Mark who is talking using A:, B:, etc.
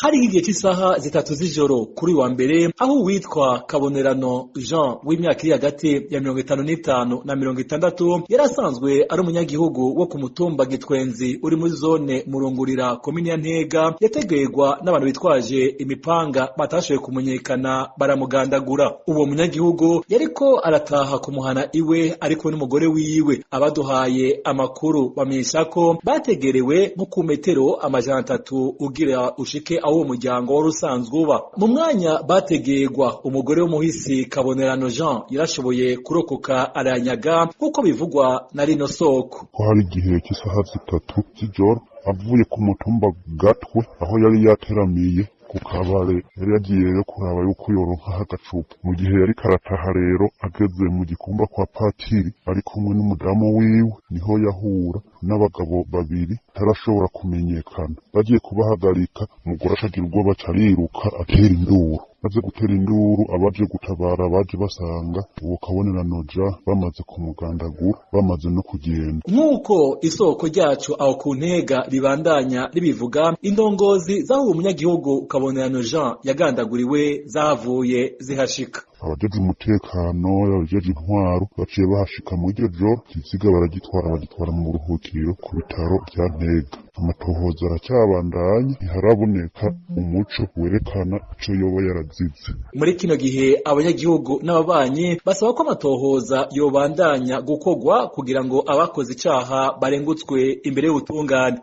A: Hari nk'igihe cy'isaha 3 z'ijoro kuri wa mbere aho uwitwa Kabonerano Jean w'imyaka iri hagati ya 55 na 60 yari asanzwe ari umunyagihugu wo ku mutumba Gitwenzi uri muri zone Murungurira komine ya Ntega yategerwa n'abantu bitwaje imipanga batashoboye kumenyekana baramugandagura. Uwo munyagihugu yariko arataha kumuhana iwe ariko n'umugore wiwe. Abaduhaye amakuru bamenyesha ko bategerewe nko ku metero amajana 3 ugira ushike aho umuryango wari usanzwe uba. Mu mwanya bategerwa umugore w'umuhisi Kabonerano Jean yarashoboye kurokoka aranyaga nk'uko bivugwa na rino soko.
B: Ko hari igihe cy'isaha 3 z'ijoro avuye ku mutumba Gatwe aho yari yateramiye ku kabare yari yagiye rero kuraba yuko yoronka agacupa. Mu gihe yari karataha rero ageze mu gikumba kwa patiri ari kumwe n'umudamu wiwe niho yahura n'abagabo babiri tarashobora kumenyekana. Bagiye kubahagarika umugore acagira ubwoba cariruka atera induru. Maze gutera induru abaje gutabara baje basanga uwo Kabonerano Jean bamaze kumugandagura bamaze no kugenda.
A: Nk'uko isoko ryacu aho ku Ntega ribandanya ribivuga, indongozi zaho umunyagihugu Kabonerano Jean yagandaguriwe zahavuye zihashika.
B: Abajeje umutekano abajeje intwaro baciye bahashika mu iryo joro kiziga bagitwara mu buruhukiro ku bitaro bya Ntega. Amatohoza aracyabandanya ntiharaboneka umuco werekana ico yoba yarazize.
A: Muri kino gihe abanyagihugu n'ababanyi basaba ko amatohoza yobandanya gukorwa kugira ngo abakoze icaha barengutswe imbere y'ubutungane.